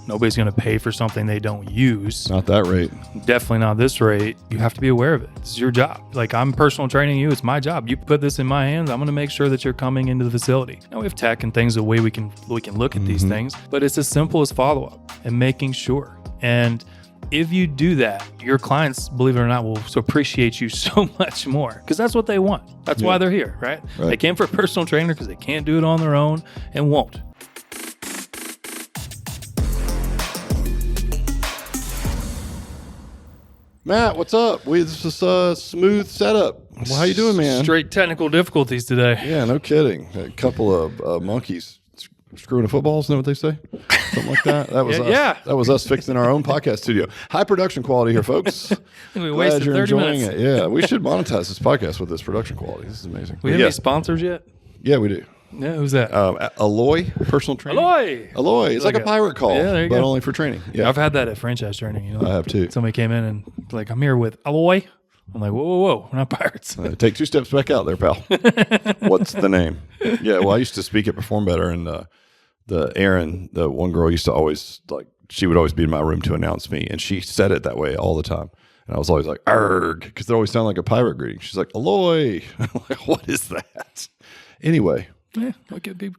Nobody's going to pay for something they don't use. Not that rate. Definitely not this rate. You have to be aware of it. It's your job. Like, I'm personal training you. It's my job. You put this in my hands. I'm going to make sure that you're coming into the facility. Now, we have tech and things, the way we can look at these things, but it's as simple as follow-up and making sure. And if you do that, your clients, believe it or not, will appreciate you so much more because that's what they want. That's why they're here, right? They came for a personal trainer because they can't do it on their own and won't. Matt, what's up? This is a smooth setup. Well, how you doing, man? Straight technical difficulties today. Yeah, no kidding. A couple of monkeys screwing a football, isn't that what they say? Something like that. That was us. Yeah. That was us fixing our own podcast studio. High production quality here, folks. We wasted 30 minutes. It. Yeah, we should monetize this podcast with this production quality. This is amazing. We have any sponsors yet? Yeah, we do. Yeah, who's that? Alloy Personal Training. Alloy. It's like a pirate call, but go. Only for training. Yeah, I've had that at franchise training. I have too. Somebody came in and like, I'm here with Alloy. I'm like, whoa, we're not pirates. Take 2 steps back out there, pal. What's the name? Yeah, well, I used to speak at Perform Better, and the Erin, the one girl, used to always she would always be in my room to announce me, and she said it that way all the time. And I was always like, "Arg," because they always sound like a pirate greeting. She's like, "Alloy." I'm like, what is that? Anyway. Yeah, we could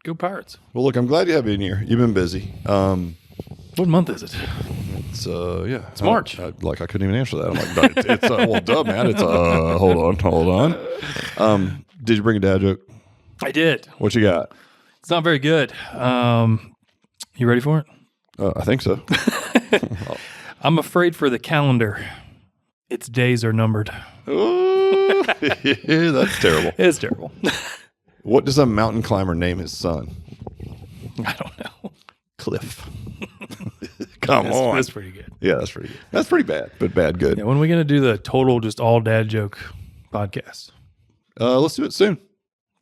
go Pirates. Well, look, I'm glad you have been here. You've been busy. What month is it? It's it's March. I couldn't even answer that. I'm like, it's well, duh, man. It's hold on. Did you bring a dad joke? I did. What you got? It's not very good. You ready for it? I think so. I'm afraid for the calendar. Its days are numbered. Oh, that's terrible. It's terrible. What does a mountain climber name his son? I don't know. Cliff. Come on. That's pretty good. Yeah, that's pretty good. That's pretty bad, but bad good. Yeah, when are we going to do the total just all dad joke podcast? Let's do it soon.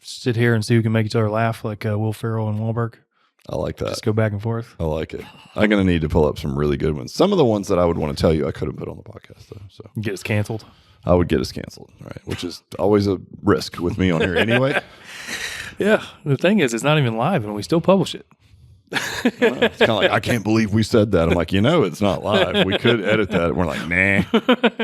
Sit here and see who can make each other laugh like Will Ferrell and Wahlberg. I like that. Just go back and forth. I like it. I'm going to need to pull up some really good ones. Some of the ones that I would want to tell you I couldn't put on the podcast, though. So get us canceled. I would get us canceled, right? Which is always a risk with me on here anyway. Yeah. The thing is, it's not even live and we still publish it. It's kind of like, I can't believe we said that. I'm like, it's not live. We could edit that. We're like, nah,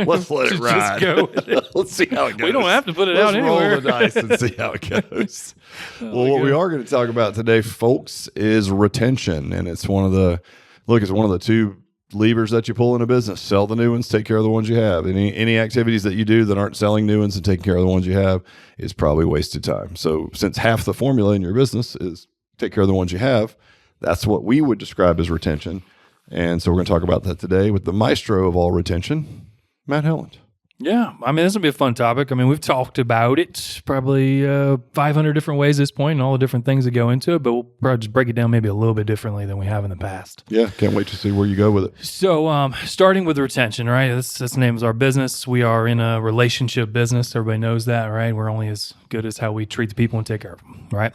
let's let it ride. Just go with it. Let's see how it goes. We don't have to put it out anywhere. Let's roll the dice and see how it goes. Well, what we are going to talk about today, folks, is retention. And it's one of the 2 levers that you pull in a business. Sell the new ones, take care of the ones you have. Any activities that you do that aren't selling new ones and taking care of the ones you have is probably wasted time. So since half the formula in your business is take care of the ones you have, that's what we would describe as retention. And so we're going to talk about that today with the maestro of all retention, Matt Helland. Yeah. I mean, this will be a fun topic. I mean, we've talked about it probably 500 different ways at this point and all the different things that go into it, but we'll probably just break it down maybe a little bit differently than we have in the past. Yeah. Can't wait to see where you go with it. So starting with retention, right? This name is our business. We are in a relationship business. Everybody knows that, right? We're only as good as how we treat the people and take care of them, right?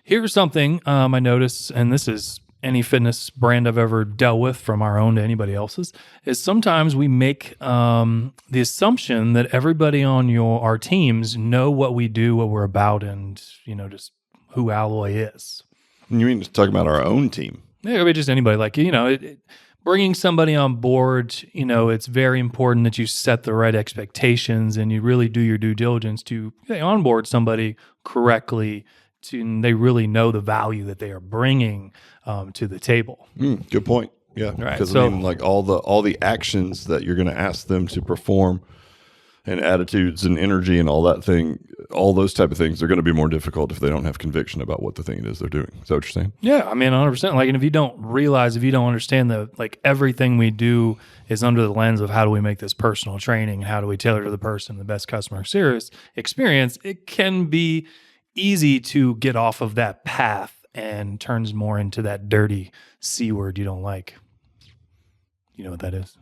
Here's something I noticed, and this is any fitness brand I've ever dealt with, from our own to anybody else's, is sometimes we make the assumption that everybody on our teams know what we do, what we're about, and just who Alloy is. You mean talking about our own team? Yeah, it could be just anybody. Like bringing somebody on board, it's very important that you set the right expectations and you really do your due diligence to onboard somebody correctly. And they really know the value that they are bringing to the table. Good point. Yeah, because all the actions that you're going to ask them to perform, and attitudes and energy and all that thing, all those type of things, they're going to be more difficult if they don't have conviction about what the thing it is they're doing. Is that what you're saying? Yeah, I mean, 100%. And if you don't understand that, everything we do is under the lens of how do we make this personal training, how do we tailor to the person the best customer service experience, it can be easy to get off of that path and turns more into that dirty C word you don't like. You know what that is?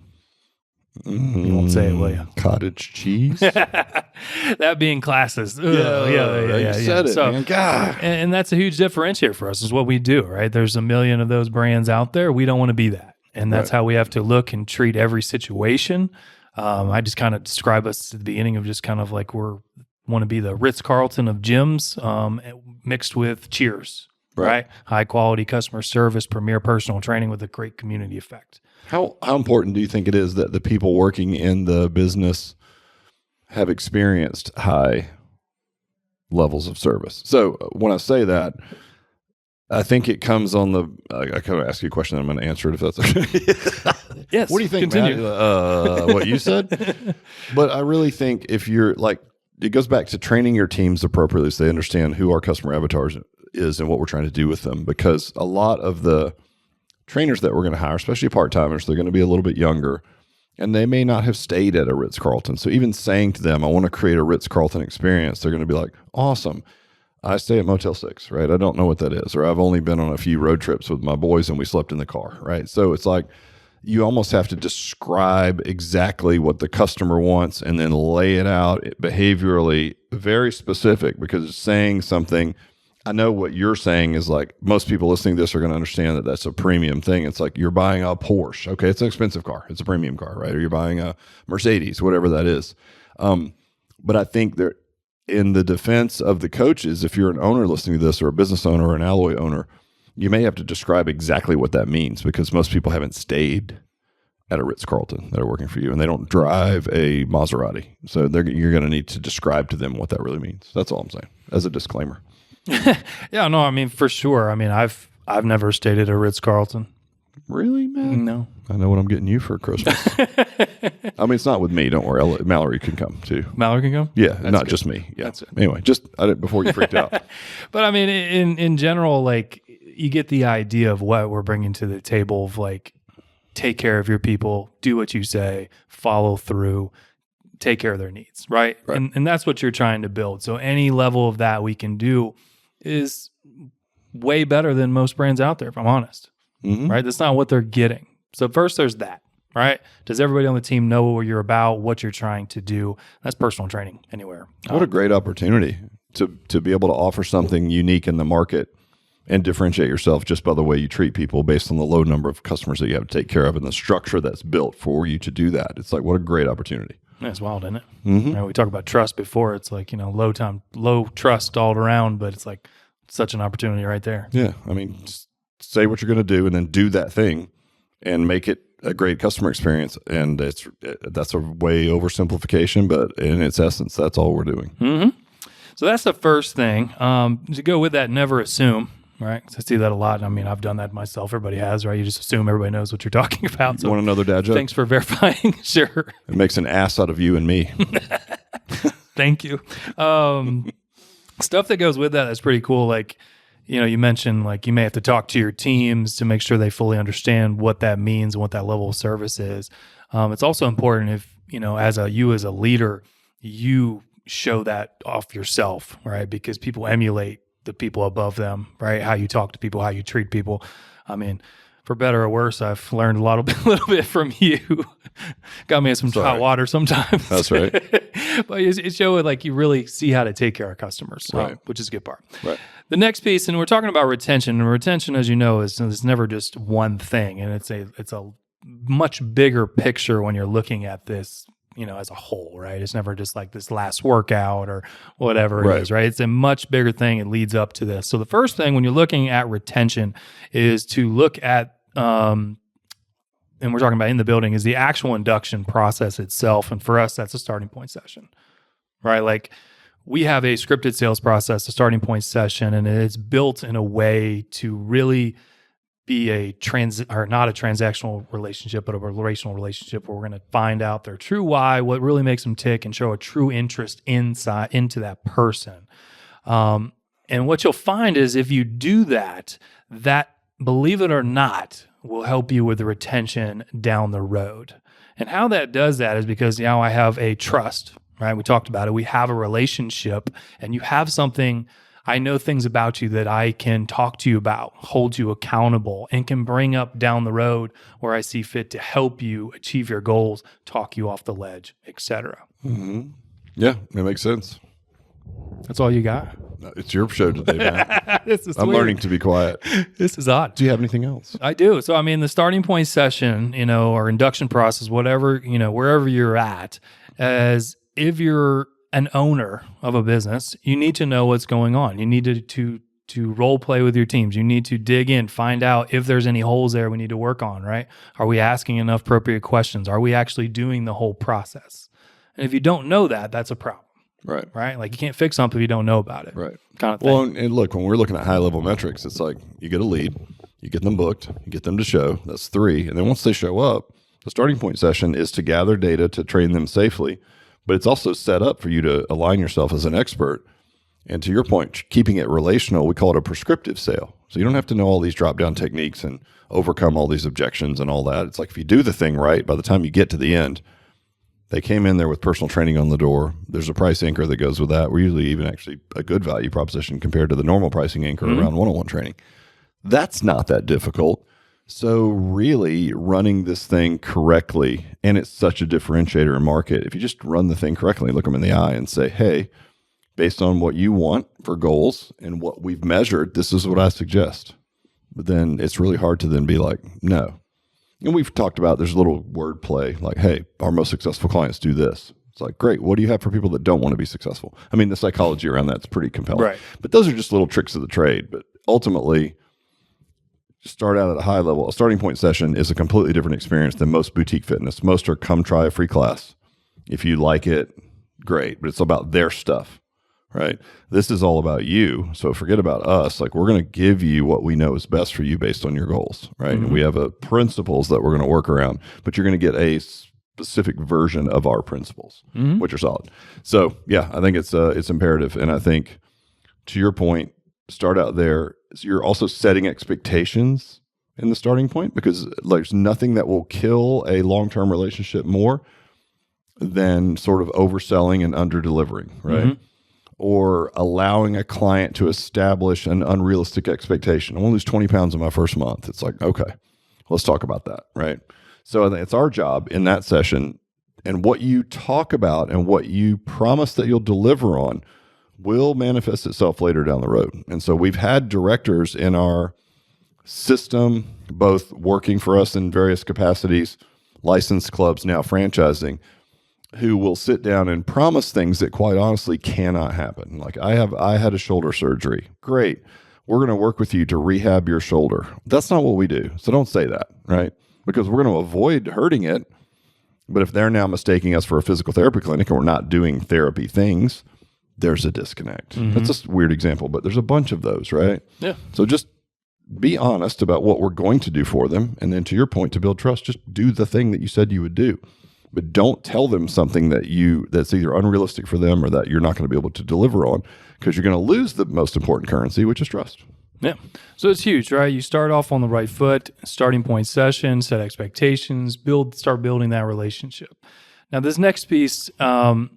You won't say it, will you? Cottage cheese? That being classes. Yeah. You said it, man. God. And that's a huge differentiator for us, is what we do, right? There's a million of those brands out there. We don't want to be that. And that's how we have to look and treat every situation. I just kind of describe us at the beginning of just kind of like want to be the Ritz-Carlton of gyms mixed with Cheers. right? High quality customer service, premier personal training with a great community effect. How important do you think it is that the people working in the business have experienced high levels of service? So when I say that, I think it comes on the. I kind of ask you a question. I'm going to answer it if that's okay. Yes. What do you think, continue. Matt? What you said? But I really think if you're like, it goes back to training your teams appropriately so they understand who our customer avatars is and what we're trying to do with them. Because a lot of the trainers that we're going to hire, especially part-timers, they're going to be a little bit younger, and they may not have stayed at a Ritz-Carlton. So even saying to them, I want to create a Ritz-Carlton experience, they're going to be like, awesome. I stay at Motel 6, right? I don't know what that is. Or I've only been on a few road trips with my boys and we slept in the car, right? So it's like you almost have to describe exactly what the customer wants and then lay it out behaviorally, very specific, because it's saying something. I know what you're saying is like most people listening to this are going to understand that that's a premium thing. It's like you're buying a Porsche. Okay, it's an expensive car. It's a premium car, right? Or you're buying a Mercedes, whatever that is. But I think there, in the defense of the coaches, if you're an owner listening to this or a business owner or an alloy owner, you may have to describe exactly what that means because most people haven't stayed at a Ritz-Carlton that are working for you and they don't drive a Maserati. So you're going to need to describe to them what that really means. That's all I'm saying as a disclaimer. Yeah, no, I mean, for sure. I mean, I've never stayed at a Ritz-Carlton. Really, man? No. I know what I'm getting you for Christmas. I mean, it's not with me. Don't worry. Mallory can come too. Mallory can come? Yeah, not good. Just me. Yeah. That's it. Anyway, just before you freaked out. But I mean, in general, like you get the idea of what we're bringing to the table of like, take care of your people, do what you say, follow through, take care of their needs, right? And that's what you're trying to build. So any level of that we can do is way better than most brands out there, if I'm honest. Mm-hmm. Right? That's not what they're getting. So first there's that, right? Does everybody on the team know what you're about, what you're trying to do? That's personal training anywhere. What a great opportunity to be able to offer something unique in the market and differentiate yourself just by the way you treat people based on the low number of customers that you have to take care of and the structure that's built for you to do that. It's like, what a great opportunity. That's wild, isn't it? Mm-hmm. You know, we talk about trust before. It's like, low trust all around, but it's like such an opportunity right there. Yeah. I mean, just say what you're going to do and then do that thing and make it a great customer experience. And that's a way oversimplification, but in its essence, that's all we're doing. Mm-hmm. So that's the first thing. To go with that, never assume. Right. So I see that a lot. I mean, I've done that myself. Everybody has, right? You just assume everybody knows what you're talking about. So you want another dad joke? Thanks for verifying. Sure. It makes an ass out of you and me. Thank you. Stuff that goes with that's pretty cool. Like, you mentioned like you may have to talk to your teams to make sure they fully understand what that means and what that level of service is. It's also important if, as a leader, you show that off yourself, right? Because people emulate the people above them, right? How you talk to people, how you treat people. I mean, for better or worse, I've learned a little bit from you. Got me in some hot water sometimes. That's right. But it showed like you really see how to take care of customers, right. Which is a good part. Right. The next piece, and we're talking about retention, and retention, as you know, is never just one thing, and it's a much bigger picture when you're looking at this, as a whole, right? It's never just like this last workout or whatever it is, right? It's a much bigger thing. It leads up to this. So the first thing when you're looking at retention is to look at, and we're talking about in the building, is the actual induction process itself. And for us, that's a starting point session, right? Like we have a scripted sales process, a starting point session, and it's built in a way to really be not a transactional relationship, but a relational relationship where we're going to find out their true why, what really makes them tick, and show a true interest into that person. And what you'll find is if you do that, believe it or not, will help you with the retention down the road. And how that does that is because now I have a trust, right? We talked about it. We have a relationship, and you have something. I know things about you that I can talk to you about, hold you accountable, and can bring up down the road where I see fit to help you achieve your goals, talk you off the ledge, etc. Mm-hmm. Yeah, it makes sense. That's all you got? It's your show today, man. This is I'm weird. learning to be quiet. This is odd. Do you have anything else? I do. So, I mean, the starting point session, or induction process, whatever, wherever you're at, as if you're an owner of a business, you need to know what's going on. You need to to role play with your teams. You need to dig in, find out if there's any holes there we need to work on, right? Are we asking enough appropriate questions? Are we actually doing the whole process? And if you don't know that, that's a problem. Right. Like you can't fix something if you don't know about it. Right. Kind of thing. Well, and look, when we're looking at high level metrics, it's like you get a lead, you get them booked, you get them to show. That's 3. And then once they show up, the starting point session is to gather data to train them safely. But it's also set up for you to align yourself as an expert. And to your point, keeping it relational, we call it a prescriptive sale. So you don't have to know all these drop down techniques and overcome all these objections and all that. It's like if you do the thing right, by the time you get to the end, they came in there with personal training on the door. There's a price anchor that goes with that. We're usually even actually a good value proposition compared to the normal pricing anchor around one-on-one training. That's not that difficult. So really running this thing correctly, and it's such a differentiator in market. If you just run the thing correctly, look them in the eye and say, hey, based on what you want for goals and what we've measured, this is what I suggest. But then it's really hard to then be like, no. And we've talked about there's a little wordplay like, hey, our most successful clients do this. It's like, great. What do you have for people that don't want to be successful? I mean, the psychology around that's pretty compelling. Right. But those are just little tricks of the trade. But ultimately, start out at a high level. A starting point session is a completely different experience than most boutique fitness. Most are come try a free class. If you like it, great. But it's about their stuff. Right. This is all about you. So forget about us. Like we're going to give you what we know is best for you based on your goals. Right. And we have principles that we're going to work around, but you're going to get a specific version of our principles, which are solid. So yeah, I think it's imperative. And I think to your point, start out there. So you're also setting expectations in the starting point because there's nothing that will kill a long-term relationship more than sort of overselling and under-delivering. Right. Or allowing a client to establish an unrealistic expectation. I want to lose 20 pounds in my first month. It's like, okay, let's talk about that, right? So I think it's our job in that session, and what you talk about and what you promise that you'll deliver on will manifest itself later down the road. And so we've had directors in our system, both working for us in various capacities, licensed clubs, now franchising, who will sit down and promise things that quite honestly cannot happen. Like I had a shoulder surgery. Great. We're going to work with you to rehab your shoulder. That's not what we do. So don't say that, right? Because we're going to avoid hurting it. But if they're now mistaking us for a physical therapy clinic and we're not doing therapy things, there's a disconnect. That's just a weird example, but there's a bunch of those, right? Yeah. So just be honest about what we're going to do for them. And then to your point, to build trust, just do the thing that you said you would do. But don't tell them something that's either unrealistic for them or that you're not going to be able to deliver on, because you're going to lose the most important currency, which is trust. Yeah. So it's huge, right? You start off on the right foot, starting point session, set expectations, start building that relationship. Now, this next piece, it's a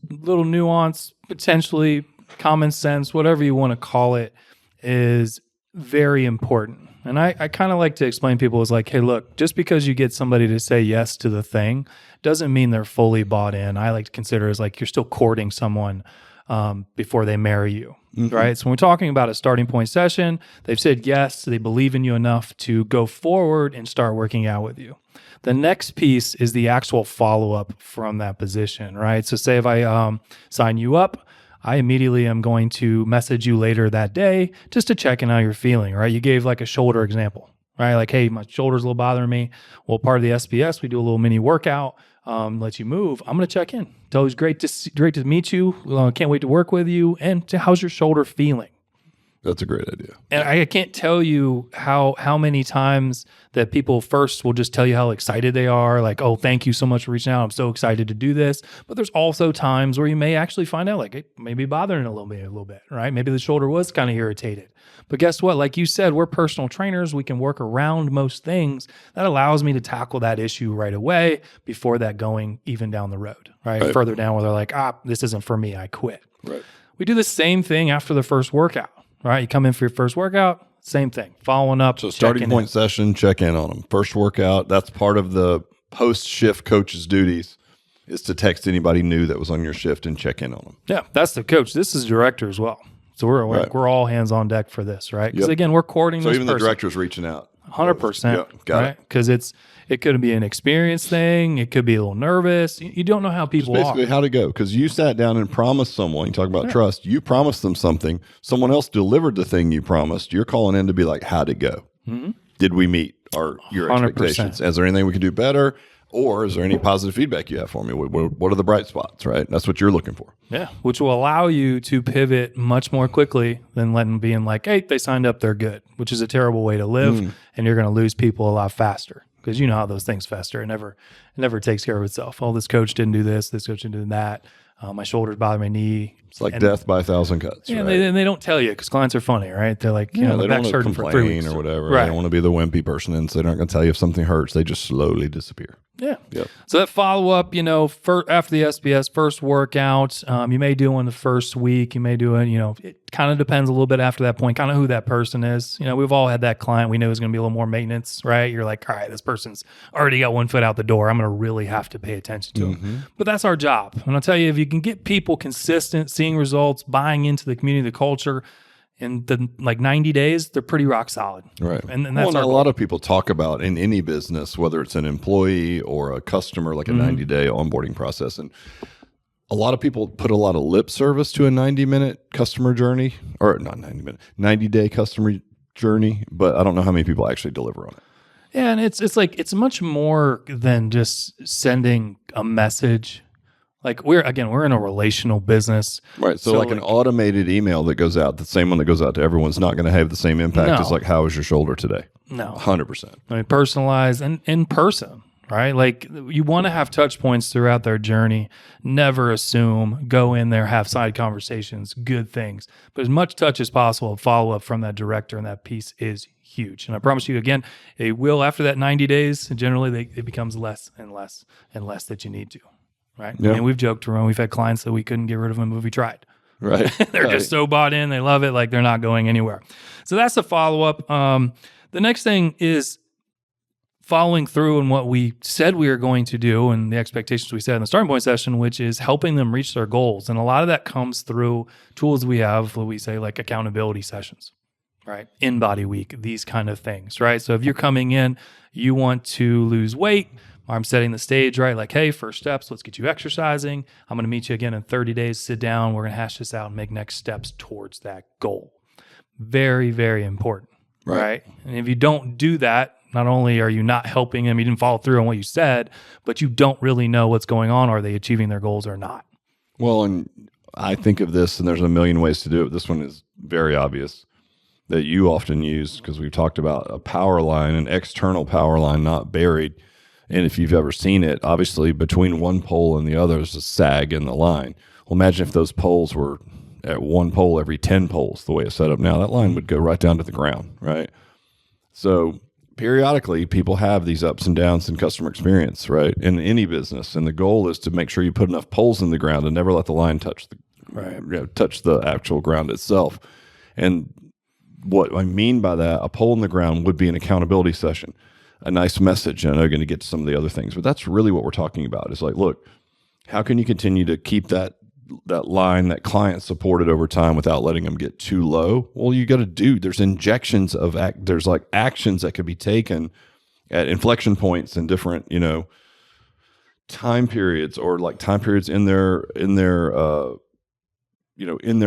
little nuance, potentially common sense, whatever you want to call it, is very important. And I kind of like to explain to people is like, hey, look, just because you get somebody to say yes to the thing doesn't mean they're fully bought in. I like to consider it as like you're still courting someone before they marry you, right? So when we're talking about a starting point session, they've said yes, they believe in you enough to go forward and start working out with you. The next piece is the actual follow-up from that position, right? So say if I sign you up, I immediately am going to message you later that day just to check in how you're feeling, right? You gave like a shoulder example, right? Like, hey, my shoulder's a little bothering me. Well, part of the SPS, we do a little mini workout, let you move. I'm going to check in. It's always great to meet you. Can't wait to work with you. And how's your shoulder feeling? That's a great idea. And I can't tell you how many times that people first will just tell you how excited they are. Like, oh, thank you so much for reaching out. I'm so excited to do this. But there's also times where you may actually find out like it may be bothering a little bit, right? Maybe the shoulder was kind of irritated. But guess what? Like you said, we're personal trainers. We can work around most things. That allows me to tackle that issue right away before that going even down the road, right? Further down where they're like, this isn't for me. I quit. Right. We do the same thing after the first workout. Right, you come in for your first workout, same thing. Following up. So starting point session, check in on them. First workout, that's part of the post-shift coach's duties, is to text anybody new that was on your shift and check in on them. Yeah, that's the coach. This is director as well. So we're all hands on deck for this, right? Because again, we're courting this person. So even the director's reaching out. 100%. Yeah, got right? Because it could be an experience thing. It could be a little nervous. You don't know how people basically are. how to go, because you sat down and promised someone. You talk about trust. You promised them something. Someone else delivered the thing you promised. You're calling in to be like, how'd it go? Did we meet your 100%. expectations? Is there anything we can do better? Or is there any positive feedback you have for me? What are the bright spots, right? That's what you're looking for. Yeah, which will allow you to pivot much more quickly than letting being like, hey, they signed up, they're good, which is a terrible way to live. And you're going to lose people a lot faster, because you know how those things fester. It never takes care of itself. Oh, this coach didn't do this coach didn't do that. My shoulders bother my knee. It's like death by 1,000 cuts. Yeah, right? they don't tell you, because clients are funny, right? They're like, they my don't back's want to hurting for 3 complain weeks or whatever. Right. They don't want to be the wimpy person, and so they're not going to tell you if something hurts. They just slowly disappear. Yeah. Yep. So that follow up, after the SBS first workout, you may do one the first week. You may do it. It kind of depends a little bit after that point, kind of who that person is. We've all had that client we know is going to be a little more maintenance, right? You're like, all right, this person's already got 1 foot out the door. I'm going to really have to pay attention to them. But that's our job. And I'll tell you, if you can get people consistent, seeing results, buying into the community, the culture, in the 90 days, they're pretty rock solid. Right. And that's a lot of people talk about in any business, whether it's an employee or a customer, like a 90-day onboarding process. And a lot of people put a lot of lip service to a 90-minute customer journey, or not 90-minute, 90-day customer journey, but I don't know how many people actually deliver on it. Yeah, and it's much more than just sending a message. Like we're in a relational business. Right. So like an automated email that goes out, the same one that goes out to everyone's not going to have the same impact as like, how is your shoulder today? No. 100%. I mean, personalized and in person, right? Like you want to have touch points throughout their journey. Never assume, go in there, have side conversations, good things. But as much touch as possible, follow up from that director, and that piece is huge. And I promise you, again, it will, after that 90 days, generally it becomes less and less and less that you need to. Right. Yeah. I mean, we've joked around. We've had clients that we couldn't get rid of them if we tried. Right. They're just so bought in. They love it. Like they're not going anywhere. So that's the follow up. The next thing is following through on what we said we were going to do and the expectations we set in the starting point session, which is helping them reach their goals. And a lot of that comes through tools we have, what we say, like accountability sessions, right? In-body week, these kind of things, right? So if you're coming in, you want to lose weight, I'm setting the stage, right? Like, hey, first steps, let's get you exercising. I'm going to meet you again in 30 days. Sit down. We're going to hash this out and make next steps towards that goal. Very, very important, right? And if you don't do that, not only are you not helping them, you didn't follow through on what you said, but you don't really know what's going on. Are they achieving their goals or not? Well, and I think of this, and there's a million ways to do it. This one is very obvious that you often use, because we've talked about a power line, an external power line, not buried. And if you've ever seen it, obviously between one pole and the other is a sag in the line. Well, imagine if those poles were at one pole every 10 poles, the way it's set up now, that line would go right down to the ground, right? So periodically, people have these ups and downs in customer experience, right, in any business. And the goal is to make sure you put enough poles in the ground and never let the line touch touch the actual ground itself. And what I mean by that, a pole in the ground would be an accountability session. A nice message, and I know you're going to get to some of the other things, but that's really what we're talking about. It's like, look, how can you continue to keep that line, that client supported over time without letting them get too low? Well, you got to there's injections of there's like actions that could be taken at inflection points in different, time periods, or like time periods in their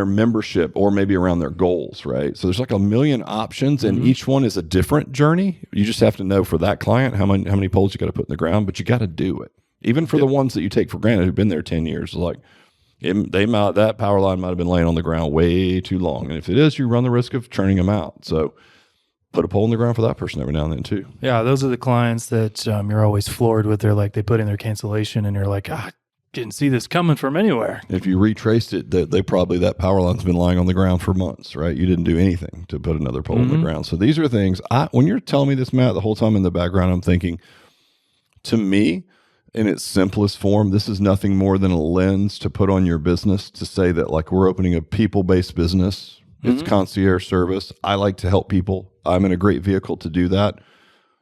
membership, or maybe around their goals, right? So there's like a million options, and each one is a different journey. You just have to know for that client how many poles you got to put in the ground, but you got to do it. Even for the ones that you take for granted who've been there 10 years, like that power line might have been laying on the ground way too long. And if it is, you run the risk of churning them out. So put a pole in the ground for that person every now and then too. Yeah, those are the clients that you're always floored with. They're like, they put in their cancellation and you're like, didn't see this coming from anywhere. If you retraced it, that power line's been lying on the ground for months, right? You didn't do anything to put another pole in the ground. So these are things, when you're telling me this, Matt, the whole time in the background, I'm thinking, to me, in its simplest form, this is nothing more than a lens to put on your business to say that, like, we're opening a people-based business. It's concierge service. I like to help people. I'm in a great vehicle to do that.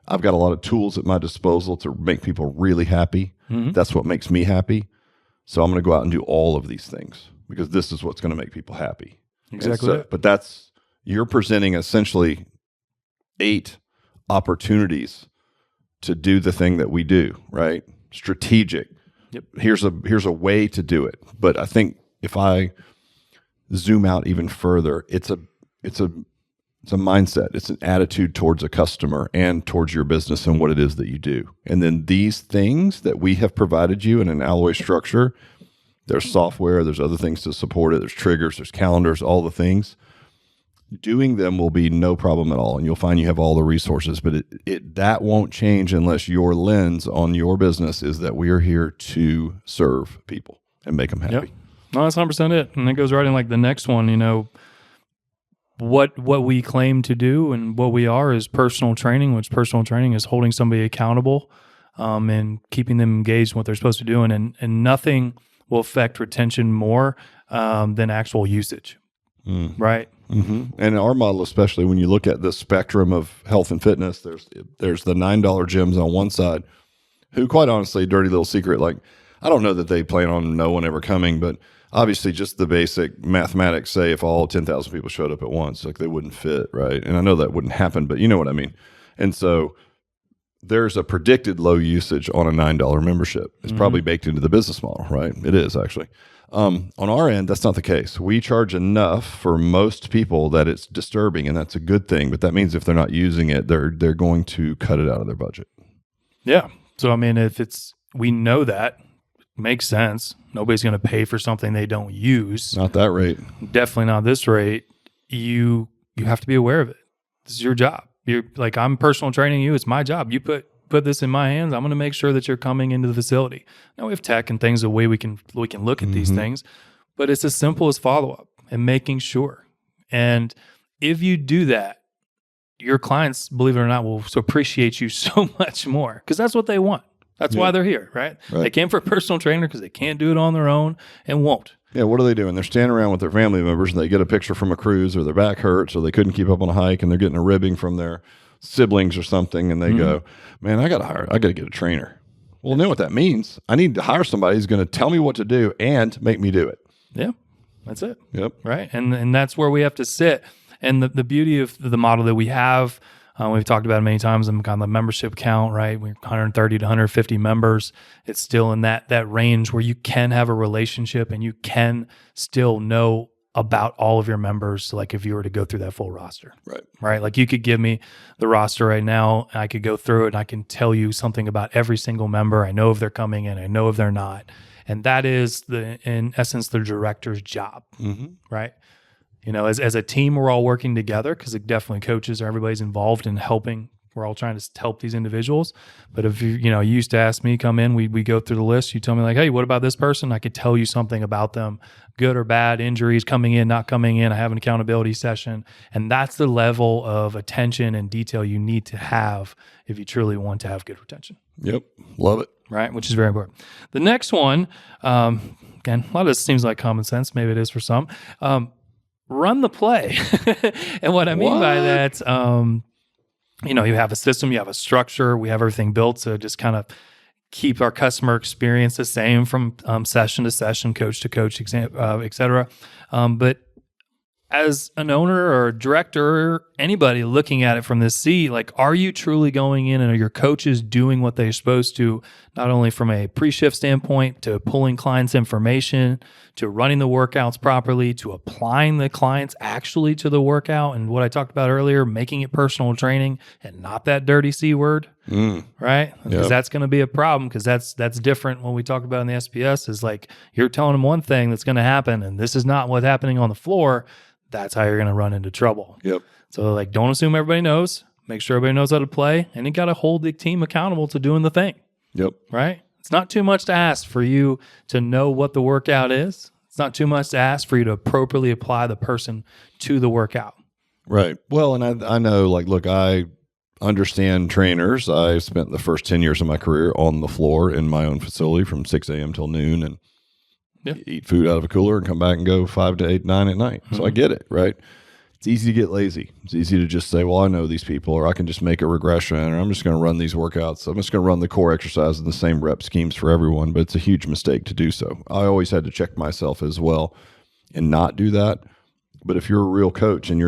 I've got a lot of tools at my disposal to make people really happy. That's what makes me happy. So I'm going to go out and do all of these things because this is what's going to make people happy. Exactly. But you're presenting essentially 8 opportunities to do the thing that we do, right? Strategic. Yep. Here's a way to do it. But I think if I zoom out even further, it's a mindset. It's an attitude towards a customer and towards your business and what it is that you do. And then these things that we have provided you in an alloy structure, there's software, there's other things to support it, there's triggers, there's calendars, all the things. Doing them will be no problem at all, and you'll find you have all the resources, but that won't change unless your lens on your business is that we are here to serve people and make them happy. Yep. No, that's 100% it. And it goes right in like the next one, what we claim to do and what we are is personal training, which personal training is holding somebody accountable and keeping them engaged in what they're supposed to do. And nothing will affect retention more than actual usage, right? Mm-hmm. And our model, especially when you look at the spectrum of health and fitness, there's the $9 gyms on one side who, quite honestly, dirty little secret, like, I don't know that they plan on no one ever coming, but obviously just the basic mathematics say if all 10,000 people showed up at once, like they wouldn't fit, right? And I know that wouldn't happen, but you know what I mean. And so there's a predicted low usage on a $9 membership. It's probably baked into the business model, right? It is actually. On our end, that's not the case. We charge enough for most people that it's disturbing, and that's a good thing. But that means if they're not using it, they're going to cut it out of their budget. Yeah. So I mean, we know that makes sense. Nobody's going to pay for something they don't use. Not that rate. Definitely not this rate. You have to be aware of it. This is your job. You're like, I'm personal training you. It's my job. You put this in my hands. I'm going to make sure that you're coming into the facility. Now we have tech and things, the way we can look at these things, but it's as simple as follow-up and making sure. And if you do that, your clients, believe it or not, will appreciate you so much more because that's what they want. That's why they're here, right? They came for a personal trainer because they can't do it on their own and won't. Yeah, what are they doing? They're standing around with their family members and they get a picture from a cruise or their back hurts or they couldn't keep up on a hike and they're getting a ribbing from their siblings or something and they go, man, I got to get a trainer. Well, you know what that means? I need to hire somebody who's going to tell me what to do and make me do it. Yeah, that's it. Yep. Right. And that's where we have to sit. And the beauty of the model that we have, we've talked about it many times, and kind of the membership count, right? We're 130 to 150 members. It's still in that range where you can have a relationship and you can still know about all of your members, like if you were to go through that full roster. Right? Like you could give me the roster right now, and I could go through it, and I can tell you something about every single member. I know if they're coming in, I know if they're not. And that is, in essence, the director's job, right? As a team, we're all working together because it definitely coaches or everybody's involved in helping. We're all trying to help these individuals. But if you used to ask me, come in, we go through the list. You tell me like, hey, what about this person? I could tell you something about them, good or bad, injuries, coming in, not coming in. I have an accountability session. And that's the level of attention and detail you need to have if you truly want to have good retention. Yep. Love it. Right. Which is very important. The next one, again, a lot of this seems like common sense. Maybe it is for some. Run the play. And what I mean by that, you have a system, you have a structure, we have everything built to just kind of keep our customer experience the same from session to session, coach to coach, et cetera. But as an owner or a director, or anybody looking at it from this seat, like, are you truly going in and are your coaches doing what they're supposed to, not only from a pre-shift standpoint, to pulling clients' information, to running the workouts properly, to applying the clients actually to the workout, and what I talked about earlier, making it personal training and not that dirty C word, right? Because that's going to be a problem, because that's different when we talk about in the SPS is like, you're telling them one thing that's going to happen, and this is not what's happening on the floor. That's how you're going to run into trouble. Yep. So like, don't assume everybody knows. Make sure everybody knows how to play, and you got to hold the team accountable to doing the thing. Yep. Right? It's not too much to ask for you to know what the workout is. It's not too much to ask for you to appropriately apply the person to the workout. Right. Well, and I know, like, look, I understand trainers. I spent the first 10 years of my career on the floor in my own facility from 6 a.m. till noon, and eat food out of a cooler and come back and go 5 to 8, 9 at night. So I get it, right? It's easy to get lazy. It's easy to just say, well, I know these people, or I can just make a regression, or I'm just going to run these workouts. I'm just going to run the core exercises and the same rep schemes for everyone, but it's a huge mistake to do so. I always had to check myself as well and not do that. But if you're a real coach and you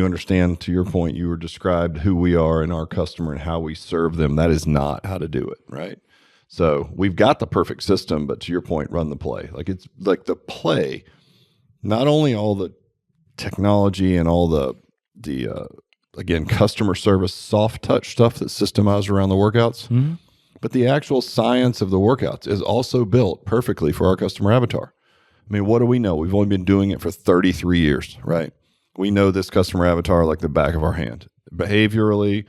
understand, to your point, you were described who we are and our customer and how we serve them, that is not how to do it, right? So we've got the perfect system, but to your point, run the play. Like it's like the play, not only all the technology and all the again, customer service, soft touch stuff that's systemized around the workouts, but the actual science of the workouts is also built perfectly for our customer avatar. I mean, what do we know? We've only been doing it for 33 years, right? We know this customer avatar like the back of our hand. Behaviorally,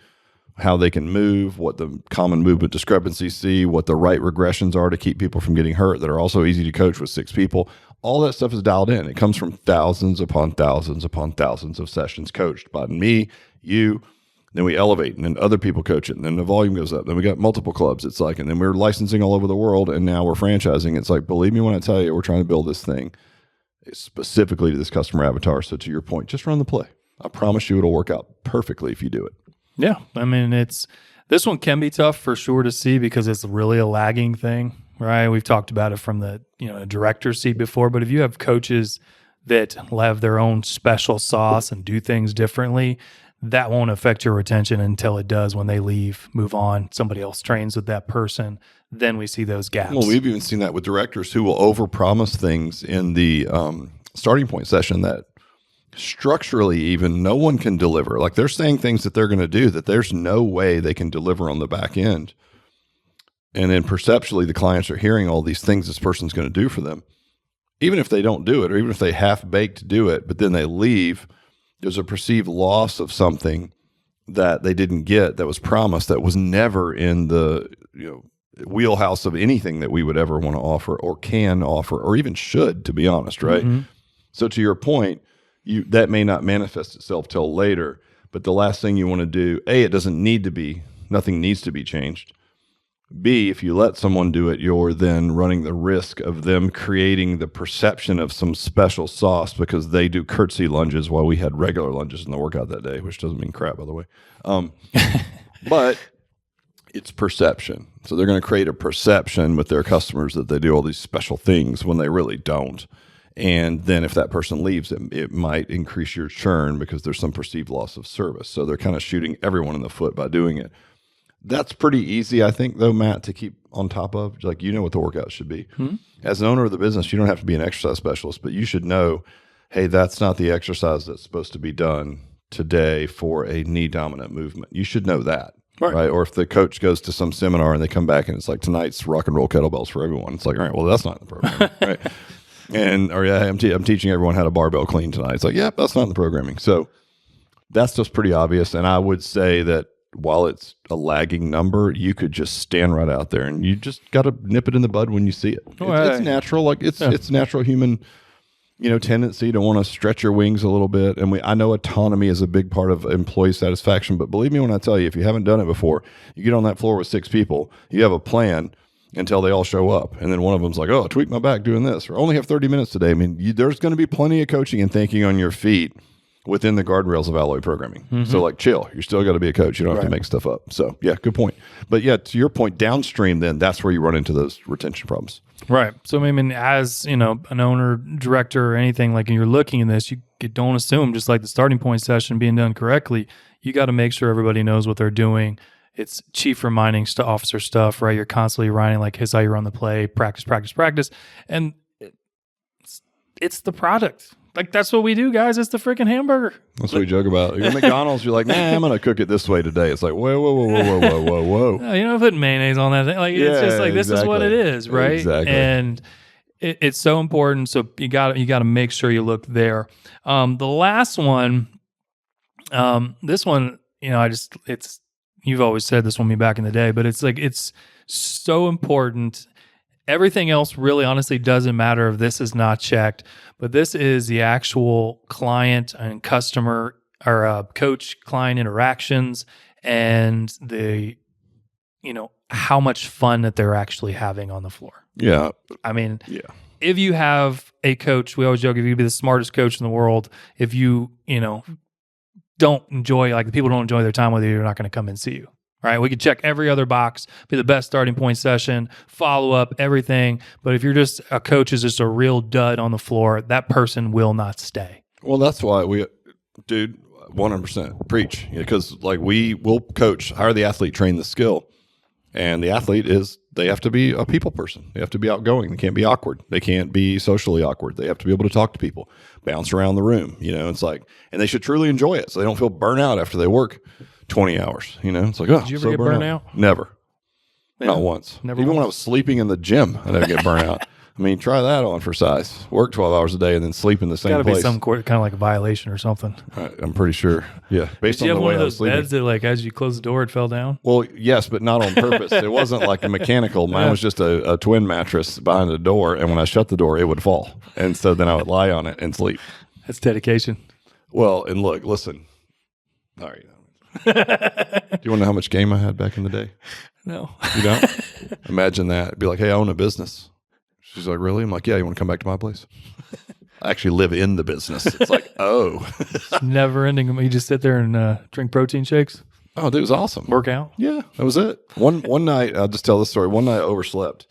how they can move, what the common movement discrepancies see, what the right regressions are to keep people from getting hurt that are also easy to coach with 6 people. All that stuff is dialed in. It comes from thousands upon thousands upon thousands of sessions coached by me, you. Then we elevate, and then other people coach it, and then the volume goes up. Then we got multiple clubs. It's like, and then we're licensing all over the world, and now we're franchising. It's like, believe me when I tell you, we're trying to build this thing specifically to this customer avatar. So to your point, just run the play. I promise you it'll work out perfectly if you do it. Yeah. I mean, this one can be tough for sure to see because it's really a lagging thing, right? We've talked about it from the, director's seat before, but if you have coaches that have their own special sauce and do things differently, that won't affect your retention until it does when they leave, move on, somebody else trains with that person. Then we see those gaps. Well, we've even seen that with directors who will overpromise things in the starting point session that structurally even no one can deliver. Like they're saying things that they're going to do that there's no way they can deliver on the back end. And then perceptually, the clients are hearing all these things this person's going to do for them. Even if they don't do it, or even if they half-baked do it, but then they leave, there's a perceived loss of something that they didn't get that was promised that was never in the wheelhouse of anything that we would ever want to offer or can offer or even should, to be honest, right? Mm-hmm. So to your point, that may not manifest itself till later, but the last thing you want to do, A, it doesn't need to be, nothing needs to be changed. B, if you let someone do it, you're then running the risk of them creating the perception of some special sauce because they do curtsy lunges while we had regular lunges in the workout that day, which doesn't mean crap, by the way. But it's perception. So they're going to create a perception with their customers that they do all these special things when they really don't. And then if that person leaves, it might increase your churn because there's some perceived loss of service. So they're kind of shooting everyone in the foot by doing it. That's pretty easy, I think, though, Matt, to keep on top of. Like, what the workout should be. Mm-hmm. As an owner of the business, you don't have to be an exercise specialist, but you should know, hey, that's not the exercise that's supposed to be done today for a knee-dominant movement. You should know that, right? Or if the coach goes to some seminar and they come back and it's like, tonight's rock and roll kettlebells for everyone. It's like, all right, well, that's not in the program, right? I'm teaching everyone how to barbell clean tonight. It's like, yeah, that's not in the programming. So that's just pretty obvious. And I would say that while it's a lagging number, you could just stand right out there and you just got to nip it in the bud when you see it. It's natural. Like it's natural human, tendency to want to stretch your wings a little bit. And I know autonomy is a big part of employee satisfaction, but believe me when I tell you, if you haven't done it before, you get on that floor with 6 people, you have a plan until they all show up. And then one of them's like, oh, I tweaked my back doing this, or I only have 30 minutes today. I mean, there's going to be plenty of coaching and thinking on your feet within the guardrails of alloy programming. Mm-hmm. So like chill, you still got to be a coach. You don't have to make stuff up. So yeah, good point. But yeah, to your point, downstream, then that's where you run into those retention problems. Right. So I mean, as an owner, director, or anything, like, and you're looking at this, you don't assume just like the starting point session being done correctly, you got to make sure everybody knows what they're doing. It's chief reminding officer stuff, right? You're constantly writing like, here's how you run the play, practice, practice, practice. And it's the product. Like, that's what we do, guys. It's the freaking hamburger. That's what we joke about. You're at McDonald's, you're like, nah, I'm going to cook it this way today. It's like, whoa. No, you're not putting mayonnaise on that thing. Like, it's just like, this is what it is, right? Exactly. And it's so important. So you got to make sure you look there. The last one, this one, you've always said this one me back in the day, but it's like, it's so important. Everything else really honestly doesn't matter if this is not checked, but this is the actual client and customer or coach client interactions and the, how much fun that they're actually having on the floor. Yeah. I mean, if you have a coach, we always joke, if you be the smartest coach in the world, if you, don't enjoy, like the people don't enjoy their time with you, they're not going to come and see you. Right, we could check every other box, be the best starting point session, follow up, everything. But if you're just a coach is just a real dud on the floor, that person will not stay. Well, that's why dude, 100% preach, because like we will coach, hire the athlete, train the skill. And the athlete they have to be a people person. They have to be outgoing. They can't be awkward. They can't be socially awkward. They have to be able to talk to people, bounce around the room. It's like, and they should truly enjoy it so they don't feel burnt out after they work 20 hours. It's like, oh, did you ever get burnt out? Never. Yeah. Not once. Never Even once. when I was sleeping in the gym, I never get burnt out. I mean, try that on for size. Work 12 hours a day and then sleep in the same Got to place. be some kind of like a violation or something. I'm pretty sure. Yeah. Based Did you on have the one way of I was those sleeping. beds that, like, as you close the door, it fell down? Well, yes, but not on purpose. It wasn't like a mechanical. Mine was just a twin mattress behind the door, and when I shut the door, it would fall. And so then I would lie on it and sleep. That's dedication. Well, and look, listen. All right. Do you want to know how much game I had back in the day? No. You don't? Imagine that. It'd be like, hey, I own a business. She's like, really? I'm like, yeah, you want to come back to my place? I actually live in the business. It's like, oh. Never ending. You just sit there and drink protein shakes? Oh, dude, it was awesome. Work out? Yeah, that was it. One night, I'll just tell this story. One night I overslept,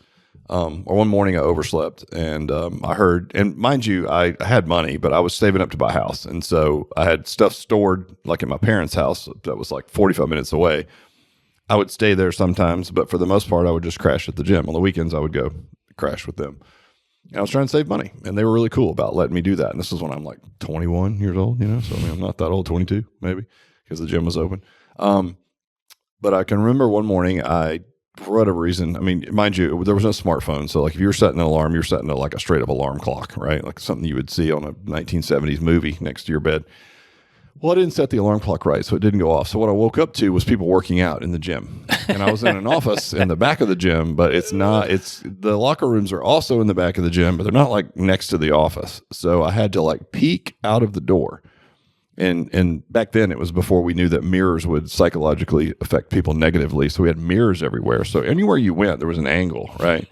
or one morning I overslept, and I heard, and mind you, I had money, but I was saving up to buy a house. And so I had stuff stored like in my parents' house that was like 45 minutes away. I would stay there sometimes, but for the most part, I would just crash at the gym. On the weekends, I would go crash with them. And I was trying to save money, and they were really cool about letting me do that. And this is when I'm like 21 years old, so I mean, I'm not that old, 22 maybe, because the gym was open. But I can remember one morning, for whatever reason, I mean, mind you, there was no smartphone. So like if you were setting an alarm, you're setting like a straight up alarm clock, right? Like something you would see on a 1970s movie next to your bed. Well, I didn't set the alarm clock right, so it didn't go off. So what I woke up to was people working out in the gym. And I was in an office in the back of the gym, but the locker rooms are also in the back of the gym, but they're not like next to the office. So I had to like peek out of the door. And back then it was before we knew that mirrors would psychologically affect people negatively. So we had mirrors everywhere. So anywhere you went, there was an angle, right?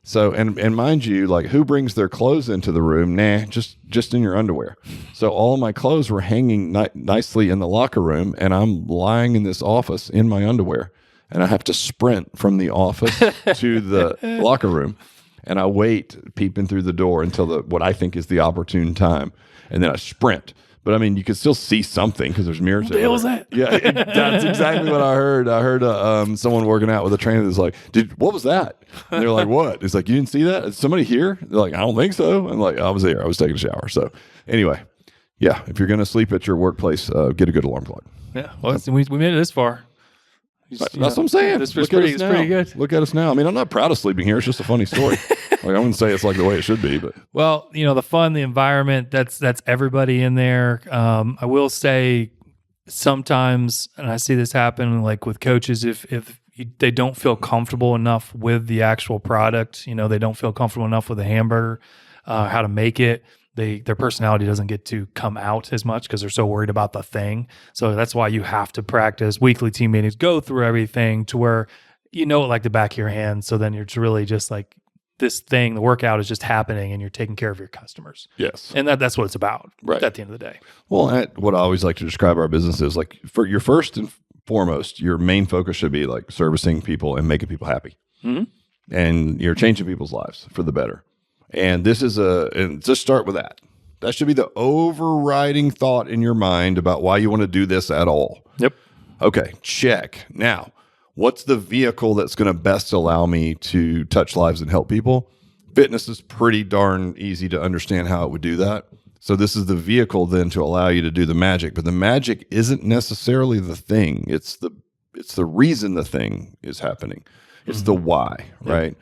So, and mind you, like who brings their clothes into the room? Nah, just in your underwear. So all of my clothes were hanging nicely in the locker room, and I'm lying in this office in my underwear, and I have to sprint from the office to the locker room, and I wait peeping through the door until what I think is the opportune time, and then I sprint. But I mean, you could still see something because there's mirrors. What the hell was that? Yeah, that's exactly what I heard. I heard someone working out with a trainer that's like, what was that? And they're like, what? It's like, you didn't see that? Is somebody here? They're like, I don't think so. I'm like, I was there. I was taking a shower. So anyway, yeah, if you're going to sleep at your workplace, get a good alarm clock. Yeah, well, we made it this far. That's what I'm saying. It's pretty good. Look at us now. I mean, I'm not proud of sleeping here. It's just a funny story. Like I wouldn't say it's like the way it should be, but well, the fun, the environment, that's everybody in there. I will say sometimes, and I see this happen like with coaches, if they don't feel comfortable enough with the actual product, they don't feel comfortable enough with the hamburger, how to make it. Their personality doesn't get to come out as much because they're so worried about the thing. So that's why you have to practice weekly team meetings, go through everything to where it like the back of your hand. So then it's really just like this thing, the workout is just happening and you're taking care of your customers. Yes. And that's what it's about right at the end of the day. Well, what I always like to describe our business is like for your first and foremost, your main focus should be like servicing people and making people happy. Mm-hmm. And you're changing people's lives for the better. And this is and just start with that. That should be the overriding thought in your mind about why you want to do this at all. Yep. Okay, check. Now, what's the vehicle that's going to best allow me to touch lives and help people? Fitness is pretty darn easy to understand how it would do that. So this is the vehicle then to allow you to do the magic. But the magic isn't necessarily the thing. It's the reason the thing is happening. It's mm-hmm. the why, right?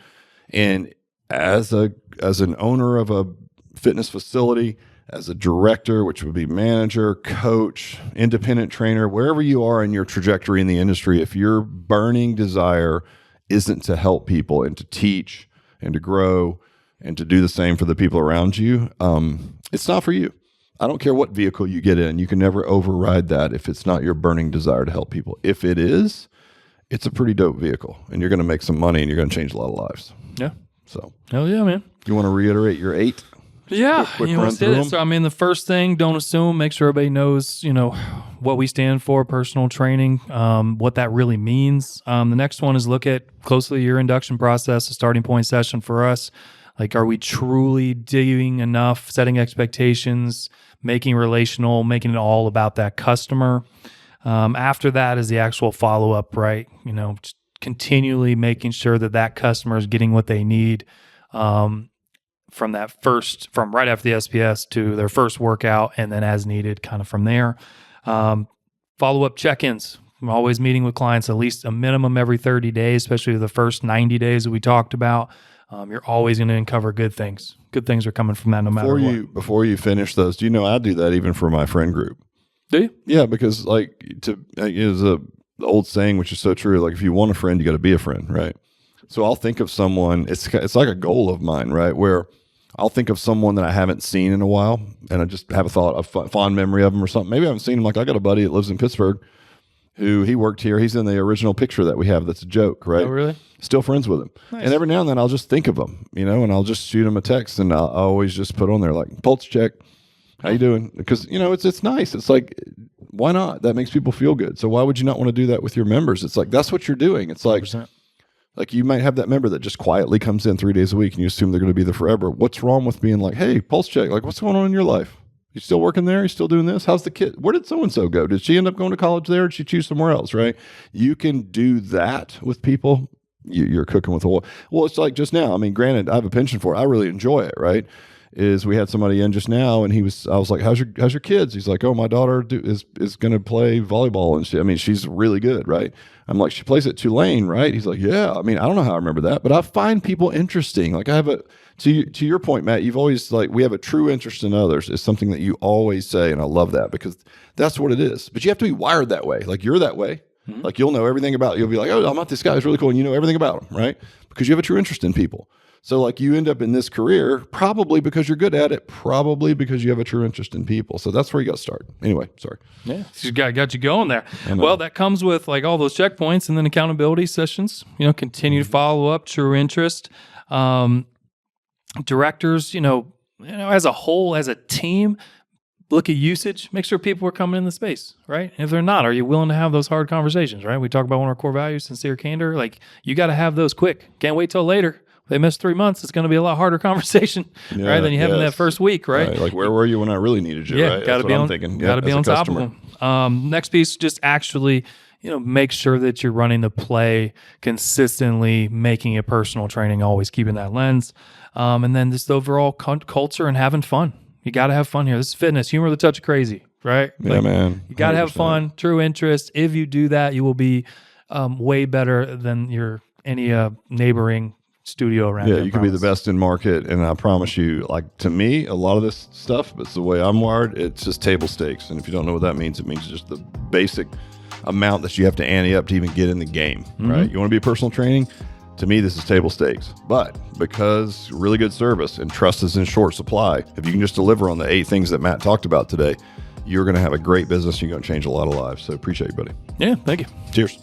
And as an owner of a fitness facility, as a director, which would be manager, coach, independent trainer, wherever you are in your trajectory in the industry, if your burning desire isn't to help people and to teach and to grow and to do the same for the people around you, it's not for you. I don't care what vehicle you get in. You can never override that if it's not your burning desire to help people. If it is, it's a pretty dope vehicle, and you're going to make some money and you're going to change a lot of lives. Yeah. So, hell yeah, man. You want to reiterate your 8? Yeah. Quick run through them? So, I mean, the first thing, don't assume, make sure everybody knows, what we stand for, personal training, what that really means. The next one is look at closely your induction process, a starting point session for us. Like, are we truly doing enough, setting expectations, making relational, making it all about that customer? After that is the actual follow-up, right? Just continually making sure that customer is getting what they need from right after the SPS to their first workout, and then as needed kind of from there. Follow-up check-ins. I'm always meeting with clients at least a minimum every 30 days, especially the first 90 days that we talked about. You're always going to uncover good things. Good things are coming from that no matter what. Before you finish those, do you know I do that even for my friend group? Do you? Yeah, because is the old saying, which is so true. Like, if you want a friend, you got to be a friend, right? So I'll think of someone. It's like a goal of mine, right? Where I'll think of someone that I haven't seen in a while, and I just have a fond memory of them or something. Maybe I haven't seen him. Like, I got a buddy that lives in Pittsburgh who he worked here. He's in the original picture that we have. That's a joke, right? Oh, really? Still friends with him. Nice. And every now and then I'll just think of him, and I'll just shoot him a text, and I'll always just put on there like, pulse check. How you doing? Because, it's nice. It's like, why not? That makes people feel good. So why would you not want to do that with your members? It's like, that's what you're doing. It's like, 100%. Like, you might have that member that just quietly comes in 3 days a week and you assume they're going to be there forever. What's wrong with being like, hey, pulse check? Like, what's going on in your life? You still working there? You still doing this? How's the kid? Where did so-and-so go? Did she end up going to college there? Or did she choose somewhere else? Right? You can do that with people. You're cooking with oil. Well, it's like just now. I mean, granted, I have a penchant for it. I really enjoy it, right? We had somebody in just now, and I was like, how's your kids? He's like, oh, my daughter is going to play volleyball, and she's really good, right? I'm like, she plays at Tulane, right? He's like, yeah. I mean, I don't know how I remember that, but I find people interesting. Like, I have to your point, Matt, you've always, like, we have a true interest in others is something that you always say, and I love that because that's what it is. But you have to be wired that way. Like, you're that way. Mm-hmm. Like, you'll know everything about it. You'll be like, oh, I met this guy. He's really cool. And you know everything about him, right? Because you have a true interest in people. So, like, you end up in this career probably because you're good at it, probably because you have a true interest in people. So that's where you got to start. Anyway, sorry. Yeah, she's got you going there. Well, that comes with, like, all those checkpoints and then accountability sessions. Continue to follow up, true interest. Directors, as a whole, as a team, look at usage. Make sure people are coming in the space, right? And if they're not, are you willing to have those hard conversations, right? We talk about one of our core values, sincere candor. Like, you got to have those quick. Can't wait till later. They miss 3 months, it's going to be a lot harder conversation, right, than you have in that first week, right? Like, where were you when I really needed you, right? Got to be on, got to be on top of them. Next piece, just actually, make sure that you're running the play consistently, making it personal training, always keeping that lens. And then just the overall culture and having fun. You got to have fun here. This is fitness, humor, the touch of crazy, right? Yeah, man. You got to have fun, true interest. If you do that, you will be way better than any neighboring studio around. Yeah, you can be the best in market, and I promise you, like, to me, a lot of this stuff, it's the way I'm wired, it's just table stakes. And if you don't know what that means, it means just the basic amount that you have to ante up to even get in the game, right? You want to be a personal training? To me, this is table stakes. But because really good service and trust is in short supply, if you can just deliver on the 8 things that Matt talked about today, you're going to have a great business. You're going to change a lot of lives. So appreciate you, buddy. Yeah, thank you. Cheers.